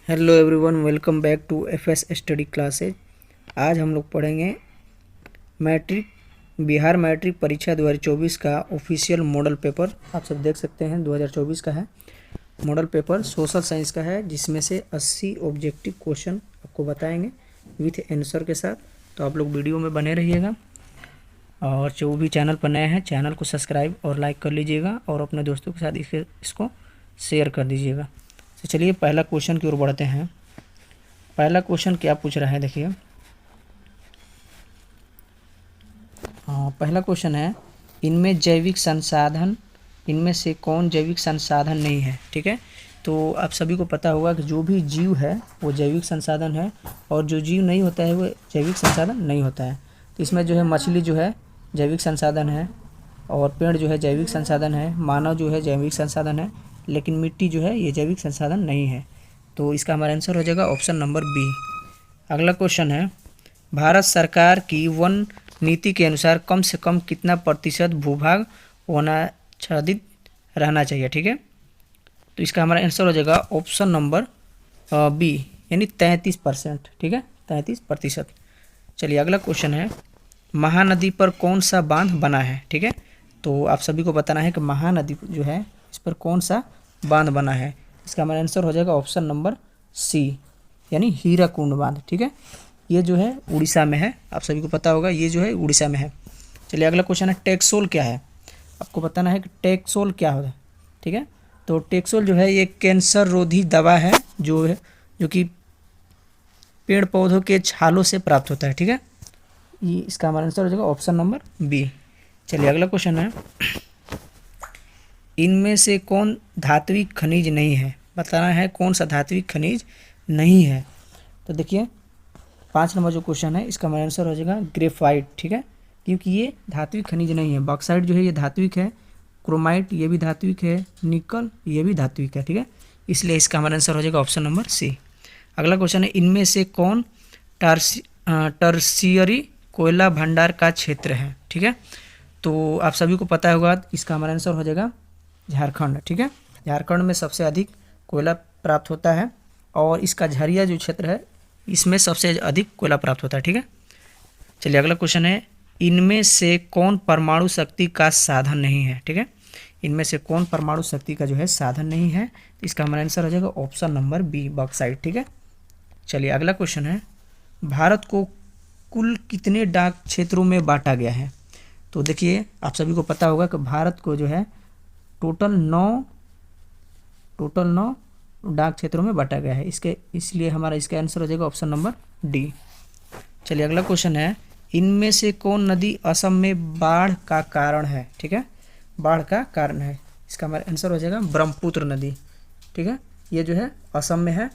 Hello everyone, welcome back to FS study classes. आज हम लोग पढ़ेंगे मैट्रिक बिहार मैट्रिक परीक्षा 2024 का ऑफिशियल मॉडल पेपर। आप सब देख सकते हैं 2024 का है मॉडल पेपर, सोशल साइंस का है, जिसमें से 80 ऑब्जेक्टिव क्वेश्चन आपको बताएंगे विथ आंसर के साथ। तो आप लोग वीडियो में बने रहिएगा और जो भी चैनल पर नए हैं चैनल को सब्सक्राइब और लाइक कर लीजिएगा और अपने दोस्तों के साथ इसको शेयर कर दीजिएगा। तो चलिए पहला क्वेश्चन की ओर बढ़ते हैं। पहला क्वेश्चन क्या पूछ रहा है, देखिए। पहला क्वेश्चन है, इनमें से कौन जैविक संसाधन नहीं है। ठीक है, तो आप सभी को पता होगा कि जो भी जीव है वो जैविक संसाधन है और जो जीव नहीं होता है वो जैविक संसाधन नहीं होता है। तो इसमें जो है मछली जो है जैविक संसाधन है और पेड़ जो है जैविक संसाधन है, मानव जो है जैविक संसाधन है, लेकिन मिट्टी जो है ये जैविक संसाधन नहीं है। तो इसका हमारा आंसर हो जाएगा ऑप्शन नंबर बी। अगला क्वेश्चन है, भारत सरकार की वन नीति के अनुसार कम से कम कितना प्रतिशत भूभाग वनाच्छादित रहना चाहिए। ठीक है, तो इसका हमारा आंसर हो जाएगा ऑप्शन नंबर बी, यानी 33%। ठीक है, 33%। चलिए अगला क्वेश्चन है, महानदी पर कौन सा बांध बना है। ठीक है, तो आप सभी को बताना है कि महानदी जो है इस पर कौन सा बांध बना है। इसका हमारा आंसर हो जाएगा ऑप्शन नंबर सी, यानी हीराकुंड बांध। ठीक है, ये जो है उड़ीसा में है, आप सभी को पता होगा ये जो है उड़ीसा में है। चलिए अगला क्वेश्चन है, टेक्सोल क्या है। आपको बताना है कि टेक्सोल क्या होता है। ठीक है, तो टेक्सोल जो है ये कैंसर रोधी दवा है जो कि पेड़ पौधों के छालों से प्राप्त होता है। ठीक है, ये इसका हमारा आंसर हो जाएगा ऑप्शन नंबर बी। चलिए अगला क्वेश्चन है, इनमें से कौन धात्विक खनिज नहीं है। बताना है कौन सा धात्विक खनिज नहीं है। तो देखिए 5 नंबर जो क्वेश्चन है इसका हमारा आंसर हो जाएगा ग्रेफाइट। ठीक है, क्योंकि ये धात्विक खनिज नहीं है। बॉक्साइट जो है ये धात्विक है, क्रोमाइट ये भी धात्विक है, निकल ये भी धात्विक है। ठीक है, इसलिए इसका हमारा आंसर हो जाएगा ऑप्शन नंबर सी। अगला क्वेश्चन है, इनमें से कौन टर्शियरी कोयला भंडार का क्षेत्र है। ठीक है, तो आप सभी को पता होगा इसका हमारा आंसर हो जाएगा झारखंड। ठीक है, झारखंड में सबसे अधिक कोयला प्राप्त होता है और इसका झरिया जो क्षेत्र है इसमें सबसे अधिक कोयला प्राप्त होता है। ठीक है, चलिए अगला क्वेश्चन है, इनमें से कौन परमाणु शक्ति का साधन नहीं है। ठीक है, इनमें से कौन परमाणु शक्ति का जो है साधन नहीं है। तो इसका हमारा आंसर हो जाएगा ऑप्शन नंबर बी, बॉक्साइट। ठीक है, चलिए अगला क्वेश्चन है, भारत को कुल कितने डाक क्षेत्रों में बांटा गया है। तो देखिए आप सभी को पता होगा कि भारत को जो है टोटल 9 डाक क्षेत्रों में बांटा गया है। इसलिए हमारा इसका आंसर हो जाएगा ऑप्शन नंबर डी। चलिए अगला क्वेश्चन है, इनमें से कौन नदी असम में बाढ़ का कारण है। ठीक है, बाढ़ का कारण है, इसका हमारा आंसर हो जाएगा ब्रह्मपुत्र नदी। ठीक है, ये जो है असम में है,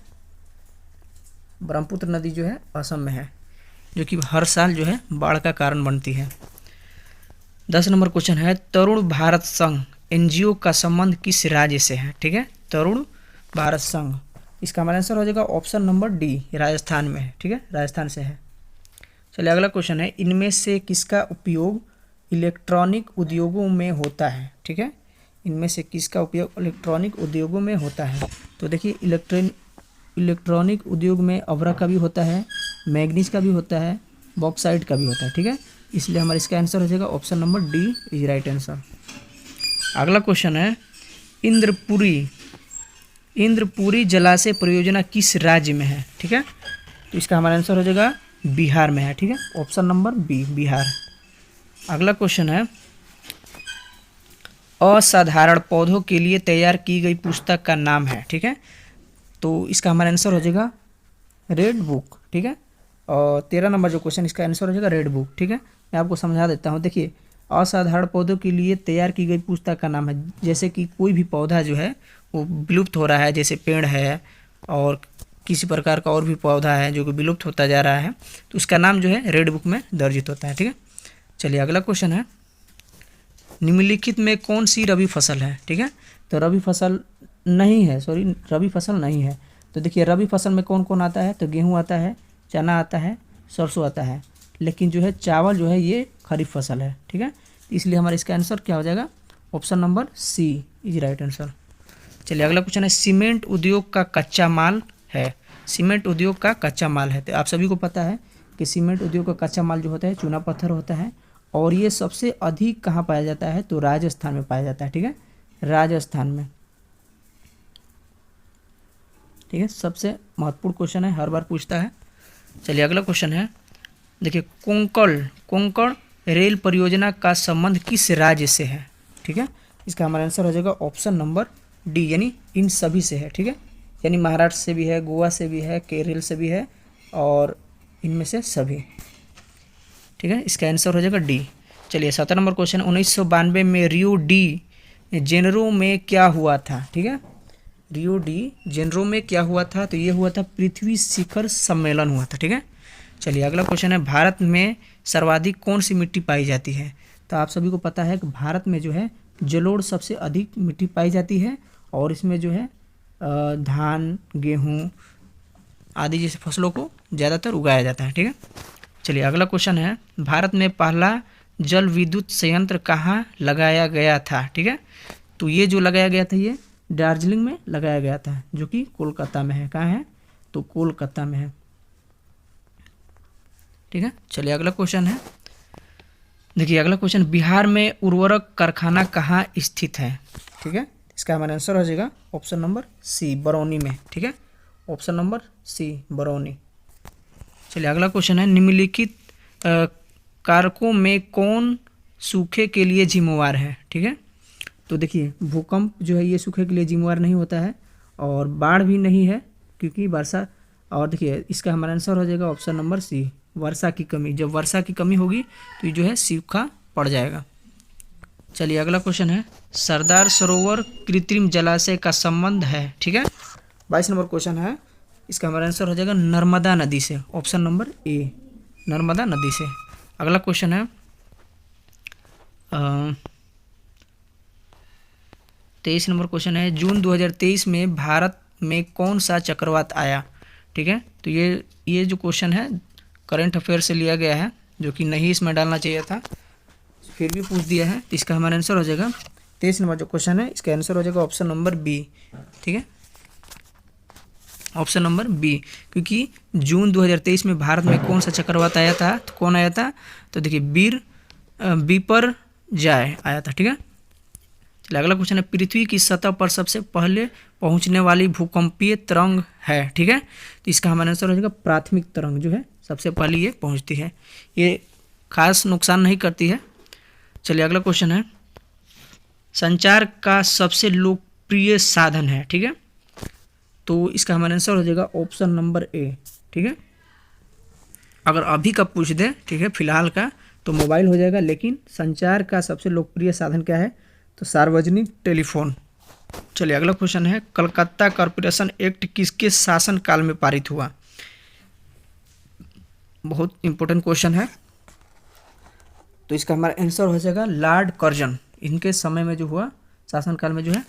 ब्रह्मपुत्र नदी जो है असम में है, जो कि हर साल जो है बाढ़ का कारण बनती है। 10 नंबर क्वेश्चन है, तरुण भारत संघ एनजीओ का संबंध किस राज्य से है। ठीक है, तरुण भारत संघ, इसका हमारा आंसर हो जाएगा ऑप्शन नंबर डी, राजस्थान में है। ठीक है, राजस्थान से है। चलिए अगला क्वेश्चन है, इनमें से किसका उपयोग इलेक्ट्रॉनिक उद्योगों में होता है। ठीक है, इनमें से किसका उपयोग इलेक्ट्रॉनिक उद्योगों में होता है। तो देखिए इलेक्ट्रॉनिक उद्योग में अभ्रक का भी होता है, मैग्नीज का भी होता है, बॉक्साइट का भी होता है। ठीक है, इसलिए हमारा इसका आंसर हो जाएगा option number D is right answer. अगला क्वेश्चन है, इंद्रपुरी जलाशय परियोजना किस राज्य में है। ठीक है, तो इसका हमारा आंसर हो जाएगा बिहार में है। ठीक है, ऑप्शन नंबर बी, बिहार। अगला क्वेश्चन है, असाधारण पौधों के लिए तैयार की गई पुस्तक का नाम है। ठीक है, तो इसका हमारा आंसर हो जाएगा रेड बुक। ठीक है, और 13 नंबर जो क्वेश्चन इसका आंसर हो जाएगा रेड बुक। ठीक है, मैं आपको समझा देता हूँ। देखिए असाधारण पौधों के लिए तैयार की गई पुस्तक का नाम है, जैसे कि कोई भी पौधा जो है वो विलुप्त हो रहा है, जैसे पेड़ है और किसी प्रकार का और भी पौधा है जो कि विलुप्त होता जा रहा है, तो उसका नाम जो है रेड बुक में दर्जित होता है। ठीक है, चलिए अगला क्वेश्चन है, निम्नलिखित में कौन सी रबी फसल है। ठीक है, तो रबी फसल नहीं है। तो देखिए रबी फसल में कौन कौन आता है, तो गेहूँ आता है, चना आता है, सरसों आता है, लेकिन जो है चावल जो है ये खरीफ फसल है। ठीक है, इसलिए हमारा इसका आंसर क्या हो जाएगा option number C is right answer. चलिए अगला क्वेश्चन है, सीमेंट उद्योग का कच्चा माल है सीमेंट उद्योग का कच्चा माल है। तो आप सभी को पता है कि सीमेंट उद्योग का कच्चा माल जो होता है चूना पत्थर होता है, और ये सबसे अधिक कहाँ पाया जाता है, तो राजस्थान में पाया जाता है। ठीक है, राजस्थान में। ठीक है, सबसे महत्वपूर्ण क्वेश्चन है, हर बार पूछता है। चलिए अगला क्वेश्चन है, देखिए कोंकण रेल परियोजना का संबंध किस राज्य से है। ठीक है, इसका हमारा आंसर हो जाएगा ऑप्शन नंबर डी, यानी इन सभी से है। ठीक है, यानी महाराष्ट्र से भी है, गोवा से भी है, केरल से भी है, और इनमें से सभी। ठीक है, इसका आंसर हो जाएगा डी। चलिए 17 नंबर क्वेश्चन, 1992 में रियो डी जेनेरो में क्या हुआ था। ठीक है, रियो डी जेनेरो में क्या हुआ था, तो ये हुआ था पृथ्वी शिखर सम्मेलन हुआ था। ठीक है, चलिए अगला क्वेश्चन है, भारत में सर्वाधिक कौन सी मिट्टी पाई जाती है। तो आप सभी को पता है कि भारत में जो है जलोढ़ सबसे अधिक मिट्टी पाई जाती है, और इसमें जो है धान, गेहूँ आदि जैसे फसलों को ज़्यादातर उगाया जाता है। ठीक है, चलिए अगला क्वेश्चन है, भारत में पहला जल विद्युत संयंत्र कहाँ लगाया गया था। ठीक है, तो ये जो लगाया गया था ये दार्जिलिंग में लगाया गया था, जो कि कोलकाता में है। कहाँ है, तो कोलकाता में है। ठीक है, चलिए अगला क्वेश्चन है, देखिए अगला क्वेश्चन, बिहार में उर्वरक कारखाना कहाँ स्थित है। ठीक है, इसका हमारा आंसर हो जाएगा ऑप्शन नंबर सी, बरौनी में। ठीक है, ऑप्शन नंबर सी, बरौनी। चलिए अगला क्वेश्चन है, निम्नलिखित कारकों में कौन सूखे के लिए जिम्मेवार है। ठीक है, तो देखिए भूकंप जो है ये सूखे के लिए जिम्मेवार नहीं होता है, और बाढ़ भी नहीं है क्योंकि वर्षा, और देखिए इसका हमारा आंसर हो जाएगा ऑप्शन नंबर सी, वर्षा की कमी। जब वर्षा की कमी होगी तो ये जो है सूखा पड़ जाएगा। चलिए अगला क्वेश्चन है, सरदार सरोवर कृत्रिम जलाशय का संबंध है। ठीक है, 22 नंबर क्वेश्चन है, इसका हमारा आंसर हो जाएगा नर्मदा नदी से, ऑप्शन नंबर ए, नर्मदा नदी से। अगला क्वेश्चन है 23 नंबर क्वेश्चन है, जून 2023 में भारत में कौन सा चक्रवात आया। ठीक है, तो ये जो क्वेश्चन है करंट अफेयर से लिया गया है, जो कि नहीं इसमें डालना चाहिए था, फिर भी पूछ दिया है। तो इसका हमारा आंसर हो जाएगा 23 नंबर जो क्वेश्चन है, इसका आंसर हो जाएगा ऑप्शन नंबर बी। ठीक है, ऑप्शन नंबर बी, क्योंकि जून 2023 में भारत में कौन सा चक्रवात आया था, तो कौन आया था, तो देखिए बिपरजॉय आया था। ठीक है, चलिए अगला क्वेश्चन है, पृथ्वी की सतह पर सबसे पहले पहुंचने वाली भूकंपीय तरंग है। ठीक है, तो इसका हमारा आंसर हो जाएगा प्राथमिक तरंग, जो है सबसे पहले ये पहुंचती है, ये खास नुकसान नहीं करती है। चलिए अगला क्वेश्चन है, संचार का सबसे लोकप्रिय साधन है। ठीक है, तो इसका हमारा आंसर हो जाएगा ऑप्शन नंबर ए। ठीक है, अगर अभी का पूछ दे, ठीक है, फिलहाल का, तो मोबाइल हो जाएगा, लेकिन संचार का सबसे लोकप्रिय साधन क्या है, तो सार्वजनिक टेलीफोन। चलिए अगला क्वेश्चन है, कलकत्ता कॉरपोरेशन एक्ट किसके शासनकाल में पारित हुआ। बहुत इंपॉर्टेंट क्वेश्चन है, तो इसका हमारा आंसर हो जाएगा लॉर्ड कर्जन, इनके समय में जो हुआ, शासनकाल में जो है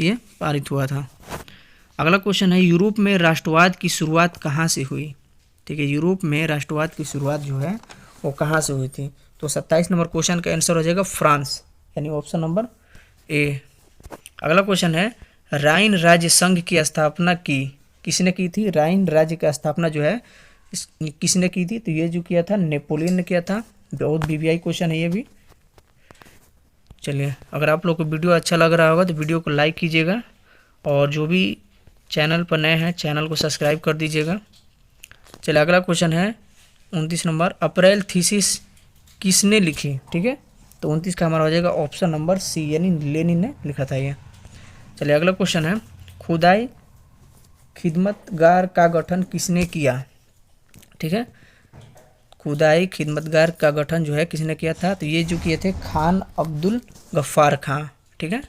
ये पारित हुआ था। अगला क्वेश्चन है, यूरोप में राष्ट्रवाद की शुरुआत कहाँ से हुई। ठीक है, यूरोप में राष्ट्रवाद की शुरुआत जो है वो कहाँ से हुई थी, तो 27 नंबर क्वेश्चन का आंसर हो जाएगा फ्रांस, यानी ऑप्शन नंबर ए। अगला क्वेश्चन है, राइन राज्य संघ की स्थापना किसने की थी। राइन राज्य की स्थापना जो है किसने की थी, तो ये जो किया था नेपोलियन ने किया था। बहुत वीवीआई क्वेश्चन है ये भी। चलिए, अगर आप लोग को वीडियो अच्छा लग रहा होगा तो वीडियो को लाइक कीजिएगा, और जो भी चैनल पर नए हैं चैनल को सब्सक्राइब कर दीजिएगा। चलिए अगला क्वेश्चन है 29 नंबर, अप्रैल थीसिस किसने लिखी। ठीक है, तो 29 का हमारा हो जाएगा ऑप्शन नंबर सी, यानी लेनिन ने लिखा था ये। चलिए अगला क्वेश्चन है, खुदाई खिदमतगार का गठन किसने किया। ठीक है, खुदाई खिदमतगार का गठन जो है किसने किया था, तो ये जो किए थे खान अब्दुल गफ्फार खां। ठीक है,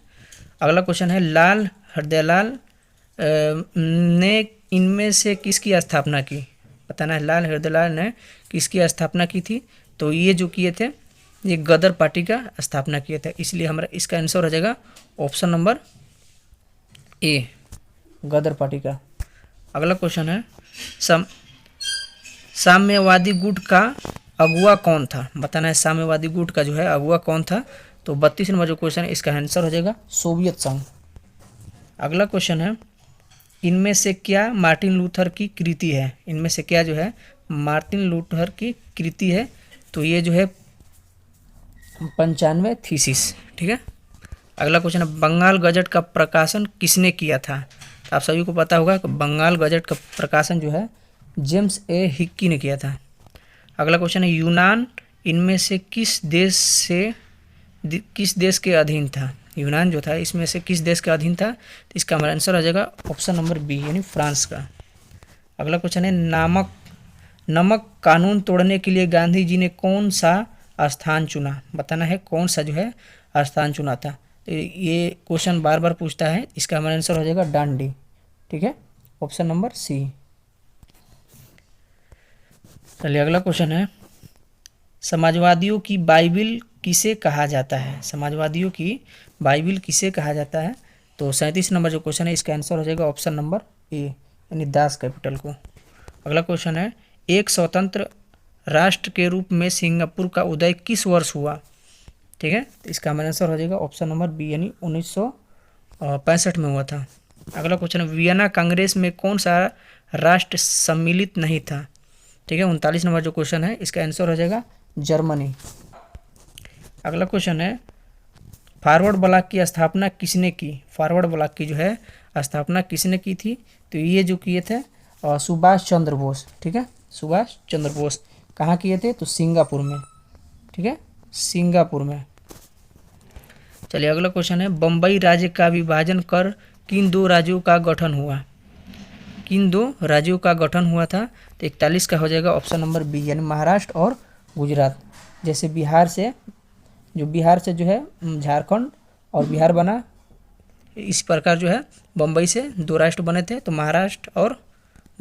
अगला क्वेश्चन है, लाल हरदयालाल ने इनमें से किसकी स्थापना की। बताना है, लाल हरदयालाल ने किसकी स्थापना की थी, तो ये जो किए थे ये गदर पार्टी का स्थापना किए थे, इसलिए हमारा इसका आंसर हो जाएगा option number A, Ghadar Party का। अगला क्वेश्चन है, साम्यवादी गुट का अगुआ कौन था। बताना है साम्यवादी गुट का जो है अगुआ कौन था, तो 32 नंबर जो क्वेश्चन है इसका आंसर हो जाएगा सोवियत संघ। अगला क्वेश्चन है, इनमें से क्या मार्टिन लूथर की कृति है? इनमें से क्या जो है मार्टिन लूथर की कृति है? तो ये जो है 95 थीसिस। ठीक है। अगला क्वेश्चन है बंगाल गजट का प्रकाशन किसने किया था? तो आप सभी को पता होगा कि बंगाल गजट का प्रकाशन जो है जेम्स ए हिक्की ने किया था। अगला क्वेश्चन है यूनान इनमें से किस देश के अधीन था? यूनान जो था इसमें से किस देश का अधीन था? तो इसका हमारा आंसर आ जाएगा ऑप्शन नंबर बी यानी फ्रांस का। अगला क्वेश्चन है नमक कानून तोड़ने के लिए गांधी जी ने कौन सा स्थान चुना? बताना है कौन सा जो है स्थान चुना था। तो ये क्वेश्चन बार बार पूछता है, इसका हमारा आंसर हो जाएगा डांडी। ठीक है, ऑप्शन नंबर सी। चलिए अगला क्वेश्चन है समाजवादियों की बाइबिल किसे कहा जाता है? समाजवादियों की बाइबिल किसे कहा जाता है? तो 37 नंबर जो क्वेश्चन है इसका आंसर हो जाएगा ऑप्शन नंबर ए यानी दास कैपिटल को। अगला क्वेश्चन है एक स्वतंत्र राष्ट्र के रूप में सिंगापुर का उदय किस वर्ष हुआ? ठीक है, तो इसका हमारा आंसर हो जाएगा ऑप्शन नंबर बी यानी 1965 में हुआ था। अगला क्वेश्चन है वियना कांग्रेस में कौन सा राष्ट्र सम्मिलित नहीं था? ठीक है, 39 नंबर जो क्वेश्चन है इसका आंसर हो जाएगा जर्मनी। अगला क्वेश्चन है फॉरवर्ड ब्लॉक की स्थापना किसने की? फॉरवर्ड ब्लॉक की जो है स्थापना किसने की थी? तो ये जो किए थे सुभाष चंद्र बोस। ठीक है, सुभाष चंद्र बोस। कहाँ किए थे? तो सिंगापुर में। ठीक है, सिंगापुर में। चलिए अगला क्वेश्चन है बम्बई राज्य का विभाजन कर किन दो राज्यों का गठन हुआ? किन दो राज्यों का गठन हुआ था? तो 41 का हो जाएगा ऑप्शन नंबर बी यानी महाराष्ट्र और गुजरात। जैसे बिहार से जो है झारखंड और बिहार बना, इस प्रकार जो है बम्बई से दो राष्ट्र बने थे, तो महाराष्ट्र और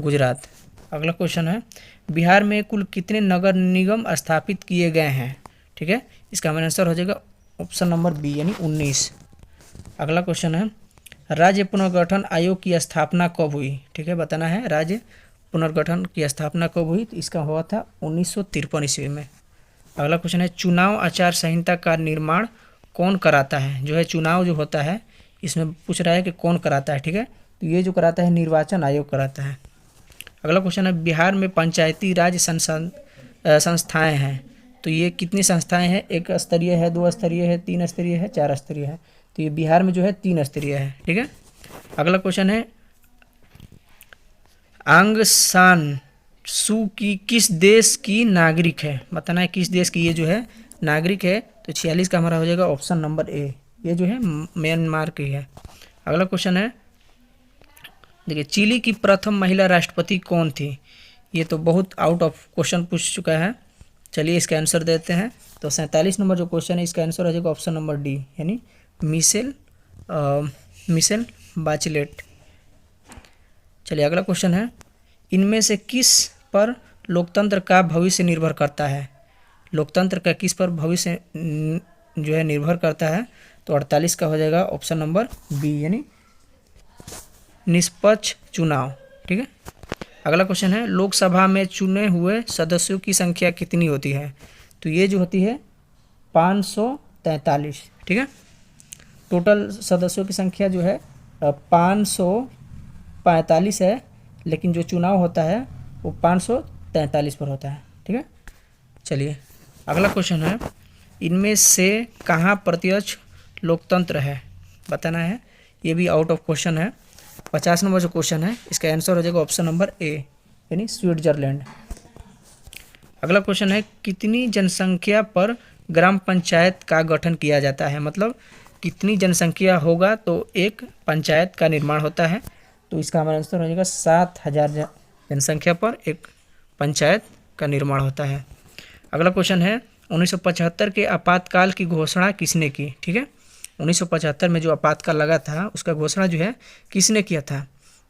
गुजरात। अगला क्वेश्चन है बिहार में कुल कितने नगर निगम स्थापित किए गए हैं? ठीक है, इसका हमारा आंसर हो जाएगा ऑप्शन नंबर बी यानी 19। अगला क्वेश्चन है राज्य पुनर्गठन आयोग की स्थापना कब हुई? ठीक है, बताना है राज्य पुनर्गठन की स्थापना कब हुई? तो इसका हुआ था 1953 ईस्वी में। अगला क्वेश्चन है चुनाव आचार संहिता का निर्माण कौन कराता है? जो है चुनाव जो होता है इसमें पूछ रहा है कि कौन कराता है। ठीक है, तो ये जो कराता है निर्वाचन आयोग कराता है। अगला क्वेश्चन है बिहार में पंचायती राज संस्थाएं हैं, तो ये कितनी संस्थाएं हैं? एक स्तरीय है, दो स्तरीय है, तीन स्तरीय है, चार स्तरीय है। तो ये बिहार में जो है 3 स्तरीय है। ठीक है। अगला क्वेश्चन है आंग सान सू की किस देश की नागरिक है? बताना है किस देश की ये जो है नागरिक है। तो 46 का हमारा हो जाएगा ऑप्शन नंबर ए, ये जो है म्यांमार की है। अगला क्वेश्चन है देखिए चिली की प्रथम महिला राष्ट्रपति कौन थी? ये तो बहुत आउट ऑफ क्वेश्चन पूछ चुका है, चलिए इसका आंसर देते हैं। तो 47 नंबर जो क्वेश्चन है इसका आंसर हो जाएगा ऑप्शन नंबर डी यानी मिशेल बाचलेट। चलिए अगला क्वेश्चन है इनमें से किस पर लोकतंत्र का भविष्य निर्भर करता है? लोकतंत्र का किस पर भविष्य जो है निर्भर करता है? तो 48 का हो जाएगा ऑप्शन नंबर बी यानी निष्पक्ष चुनाव। ठीक है। अगला क्वेश्चन है लोकसभा में चुने हुए सदस्यों की संख्या कितनी होती है? तो ये जो होती है 543। ठीक है, टोटल सदस्यों की संख्या जो है 545 है, लेकिन जो चुनाव होता है वो 543 पर होता है। ठीक है। चलिए अगला क्वेश्चन है इनमें से कहाँ प्रत्यक्ष लोकतंत्र है? बताना है, ये भी आउट ऑफ क्वेश्चन है। 50 नंबर जो क्वेश्चन है इसका आंसर हो जाएगा ऑप्शन नंबर ए यानी स्विट्जरलैंड। अगला क्वेश्चन है कितनी जनसंख्या पर ग्राम पंचायत का गठन किया जाता है? मतलब कितनी जनसंख्या होगा तो एक पंचायत का निर्माण होता है? तो इसका हमारा आंसर हो जाएगा 7000 जनसंख्या पर एक पंचायत का निर्माण होता है। अगला क्वेश्चन है 1975 के आपातकाल की घोषणा किसने की? ठीक है, 1975 में जो आपातकाल लगा था उसका घोषणा जो है किसने किया था?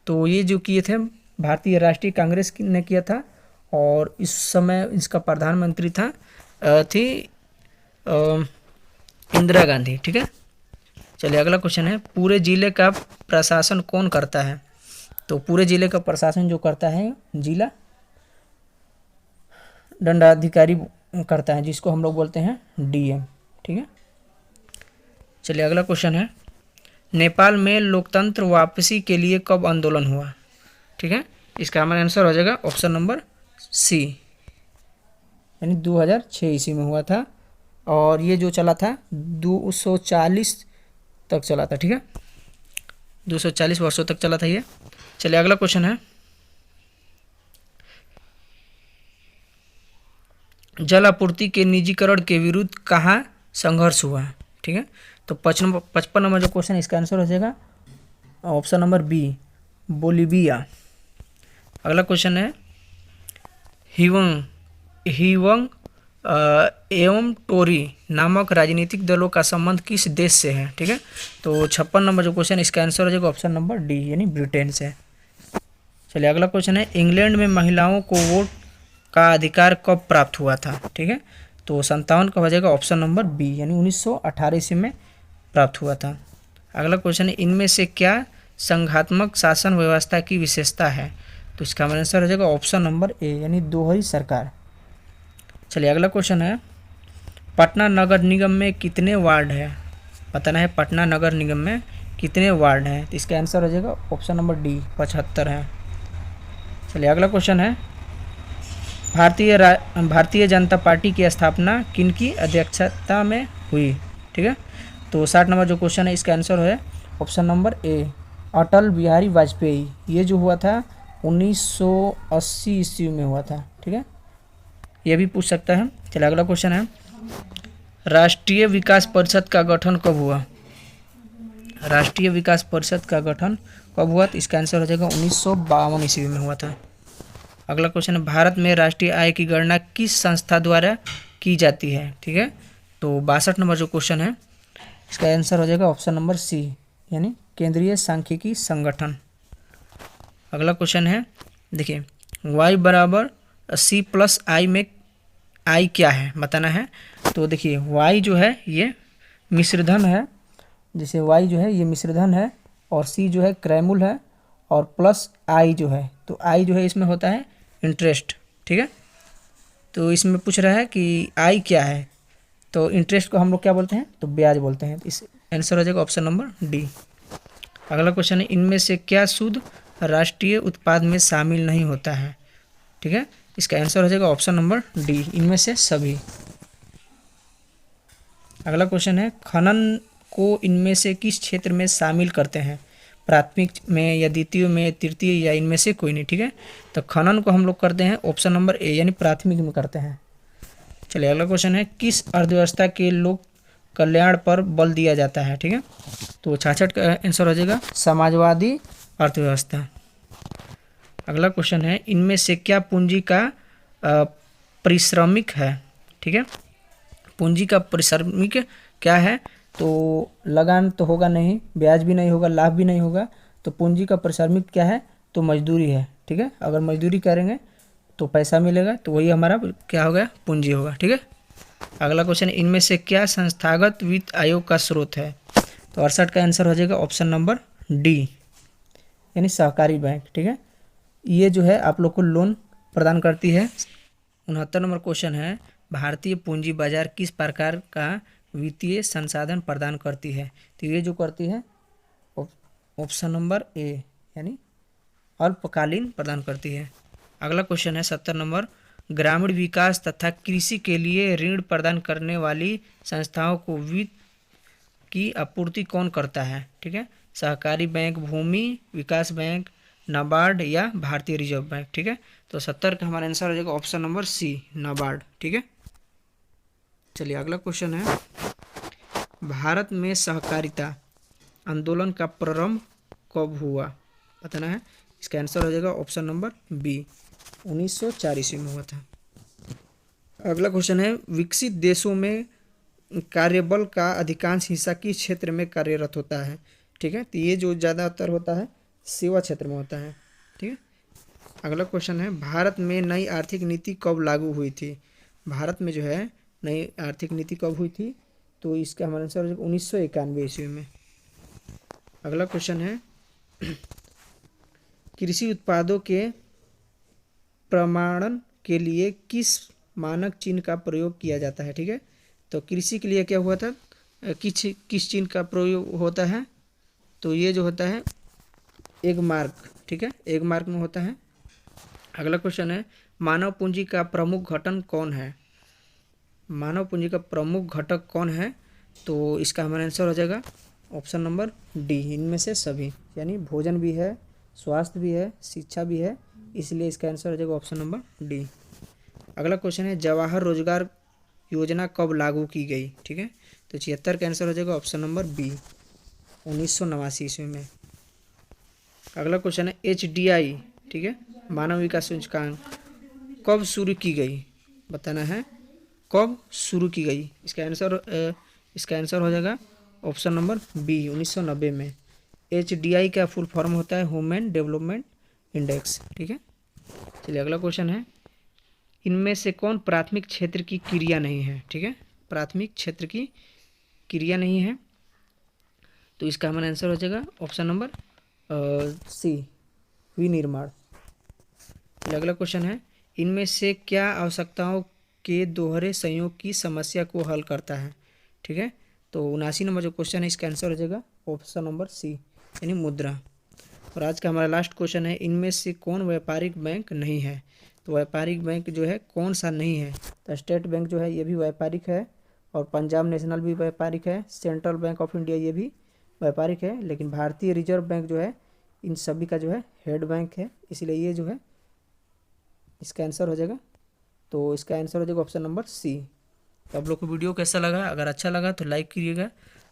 तो ये जो किए थे भारतीय राष्ट्रीय कांग्रेस ने किया था, और इस समय इसका प्रधानमंत्री थी इंदिरा गांधी। ठीक है। चलिए अगला क्वेश्चन है पूरे जिले का प्रशासन कौन करता है? तो पूरे जिले का प्रशासन जो करता है जिला दंडाधिकारी करता है, जिसको हम लोग बोलते हैं डीएम। ठीक है। चलिए अगला क्वेश्चन है नेपाल में लोकतंत्र वापसी के लिए कब आंदोलन हुआ? ठीक है, इसका हमारा आंसर हो जाएगा ऑप्शन नंबर सी, यानी 2006 ईस्वी में हुआ था। और ये जो चला था 240 तक चला था। ठीक है, 240 वर्षों तक चला था ये। चलिए अगला क्वेश्चन है, जल आपूर्ति के निजीकरण के विरुद्ध कहाँ संघर्ष हुआ? ठीक है, तो 55 नंबर जो क्वेश्चन, इसका आंसर हो जाएगा ऑप्शन नंबर बी, बोलीविया। अगला क्वेश्चन है, हिवंग हिवंग एवं टोरी नामक राजनीतिक दलों का संबंध किस देश से है? ठीक है, तो 56 नंबर जो क्वेश्चन, इसका आंसर हो जाएगा ऑप्शन नंबर डी, यानी ब्रिटेन से। चलिए अगला क्वेश्चन है, इंग्लैंड में महिलाओं को वोट का अधिकार कब प्राप्त हुआ था? ठीक है, तो 57 का हो जाएगा ऑप्शन नंबर बी, यानी 1918 ईस्वी में प्राप्त हुआ था। अगला क्वेश्चन है, इनमें से क्या संघात्मक शासन व्यवस्था की विशेषता है? तो इसका हमारा आंसर हो जाएगा ऑप्शन नंबर ए, यानी दोहरी सरकार। चलिए अगला क्वेश्चन है, पटना नगर निगम में कितने वार्ड है? बताना है पटना नगर निगम में कितने वार्ड हैं? तो इसका आंसर हो जाएगा ऑप्शन नंबर डी, 75 है। चलिए अगला क्वेश्चन है, भारतीय जनता पार्टी की स्थापना किनकी अध्यक्षता में हुई? ठीक है, तो 60 नंबर जो क्वेश्चन है, इसका आंसर है ऑप्शन नंबर ए, अटल बिहारी वाजपेयी। ये जो हुआ था 1980 ईस्वी में हुआ था। ठीक है, ये भी पूछ सकता है। चलिए अगला क्वेश्चन है, राष्ट्रीय विकास परिषद का गठन कब हुआ? राष्ट्रीय विकास परिषद का गठन कब हुआ? तो इसका आंसर हो जाएगा 1952 ईस्वी में हुआ था। अगला क्वेश्चन है, भारत में राष्ट्रीय आय की गणना किस संस्था द्वारा की जाती है? ठीक है, तो 62 नंबर जो क्वेश्चन है, इसका आंसर हो जाएगा ऑप्शन नंबर सी, यानी केंद्रीय सांख्यिकी संगठन। अगला क्वेश्चन है, देखिए y बराबर सी प्लस आई में आई क्या है बताना है। तो देखिए y जो है ये मिश्रधन है, जैसे y जो है ये मिश्रधन है, और c जो है क्रयमूल है, और प्लस i जो है, तो i जो है इसमें होता है इंटरेस्ट। ठीक है, तो इसमें पूछ रहा है कि i क्या है, तो इंटरेस्ट को हम लोग क्या बोलते हैं? तो ब्याज बोलते हैं। इस आंसर हो जाएगा ऑप्शन नंबर डी। अगला क्वेश्चन है, इनमें से क्या शुद्ध राष्ट्रीय उत्पाद में शामिल नहीं होता है? ठीक है, इसका आंसर हो जाएगा ऑप्शन नंबर डी, इनमें से सभी। अगला क्वेश्चन है, खनन को इनमें से किस क्षेत्र में शामिल करते हैं? प्राथमिक में या द्वितीय में, तृतीय, या इनमें से कोई नहीं? ठीक है, तो खनन को हम लोग करते हैं ऑप्शन नंबर ए, यानी प्राथमिक में करते हैं। चलिए अगला क्वेश्चन है, किस अर्थव्यवस्था के लोक कल्याण पर बल दिया जाता है? ठीक है, तो 66 का आंसर हो जाएगा समाजवादी अर्थव्यवस्था। अगला क्वेश्चन है, इनमें से क्या पूंजी का परिश्रमिक है? ठीक है, पूंजी का परिश्रमिक क्या है? तो लगान तो होगा नहीं, ब्याज भी नहीं होगा, लाभ भी नहीं होगा, तो पूंजी का परिश्रमिक क्या है? तो मजदूरी है। ठीक है, अगर मजदूरी करेंगे तो पैसा मिलेगा, तो वही हमारा क्या होगा? पूंजी होगा। ठीक है, अगला क्वेश्चन, इनमें से क्या संस्थागत वित्त आयोग का स्रोत है? तो 68 का आंसर हो जाएगा ऑप्शन नंबर डी, यानी सहकारी बैंक। ठीक है, ये जो है आप लोग को लोन प्रदान करती है। 69 नंबर क्वेश्चन है, भारतीय पूंजी बाजार किस प्रकार का वित्तीय संसाधन प्रदान करती है? तो ये जो करती है ऑप्शन नंबर ए, यानी अल्पकालीन प्रदान करती है। अगला क्वेश्चन है 70 नंबर, ग्रामीण विकास तथा कृषि के लिए ऋण प्रदान करने वाली संस्थाओं को वित्त की आपूर्ति कौन करता है? ठीक है, सहकारी बैंक, भूमि विकास बैंक, नाबार्ड या भारतीय रिजर्व बैंक। ठीक है, तो 70 का हमारा आंसर हो जाएगा ऑप्शन नंबर सी, नाबार्ड। ठीक है, चलिए अगला क्वेश्चन है, भारत में सहकारिता आंदोलन का प्रारंभ कब हुआ? बताना है। इसका आंसर हो जाएगा ऑप्शन नंबर बी, 1904 ईस्वी में हुआ था। अगला क्वेश्चन है, विकसित देशों में कार्यबल का अधिकांश हिस्सा किस क्षेत्र में कार्यरत होता है? ठीक है, तो ये जो ज़्यादातर होता है सेवा क्षेत्र में होता है। ठीक है, अगला क्वेश्चन है, भारत में नई आर्थिक नीति कब लागू हुई थी? भारत में जो है नई आर्थिक नीति कब हुई थी? तो इसका हमारा आंसर 1991 ईस्वी में। अगला क्वेश्चन है, कृषि उत्पादों के प्रमाणन के लिए किस मानक चिन्ह का प्रयोग किया जाता है? ठीक है, तो कृषि के लिए क्या हुआ था, किस चिन्ह का प्रयोग होता है? तो ये जो होता है 1 मार्क, ठीक है, 1 मार्क में होता है। अगला क्वेश्चन है मानव पूंजी का प्रमुख घटक कौन है? मानव पूंजी का प्रमुख घटक कौन है? तो इसका हमारा आंसर हो जाएगा ऑप्शन नंबर डी, इनमें से सभी, यानी भोजन भी है, स्वास्थ्य भी है, शिक्षा भी है, इसलिए इसका आंसर हो जाएगा ऑप्शन नंबर डी। अगला क्वेश्चन है जवाहर रोजगार योजना कब लागू की गई? ठीक है, तो 76 का आंसर हो जाएगा ऑप्शन नंबर बी, 1989 ईस्वी में। अगला क्वेश्चन है HDI, ठीक है, मानव विकास सूचकांक कब शुरू की गई? बताना है कब शुरू की गई। इसका आंसर हो जाएगा ऑप्शन नंबर बी, 1990 में। HDI का फुल फॉर्म होता है ह्यूमन डेवलपमेंट इंडेक्स, ठीक है। चलिए अगला क्वेश्चन है इनमें से कौन प्राथमिक क्षेत्र की क्रिया नहीं है? ठीक है, प्राथमिक क्षेत्र की क्रिया नहीं है, तो इसका हमारा आंसर हो जाएगा ऑप्शन नंबर सी, विनिर्माण। अगला क्वेश्चन है इनमें से क्या आवश्यकताओं के दोहरे संयोग की समस्या को हल करता है? ठीक है, तो 79 नंबर जो क्वेश्चन है इसका आंसर हो जाएगा ऑप्शन नंबर सी, यानी मुद्रा। और आज का हमारा लास्ट क्वेश्चन है इनमें से कौन व्यापारिक बैंक नहीं है? तो व्यापारिक बैंक जो है कौन सा नहीं है? तो स्टेट बैंक जो है ये भी व्यापारिक है, और पंजाब नेशनल भी व्यापारिक है, सेंट्रल बैंक ऑफ इंडिया ये भी व्यापारिक है, लेकिन भारतीय रिजर्व बैंक जो है इन सभी का जो है हेड बैंक है, इसलिए ये जो है इसका आंसर हो जाएगा, तो इसका आंसर हो जाएगा ऑप्शन नंबर सी। तो आप लोग को वीडियो कैसा लगा? अगर अच्छा लगा तो लाइक कीजिएगा,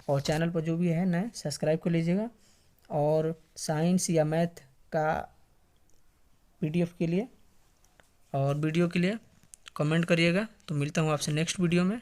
और चैनल पर जो भी है नए सब्सक्राइब कर लीजिएगा, और साइंस या मैथ का PDF के लिए और वीडियो के लिए कमेंट करिएगा। तो मिलता हूँ आपसे नेक्स्ट वीडियो में।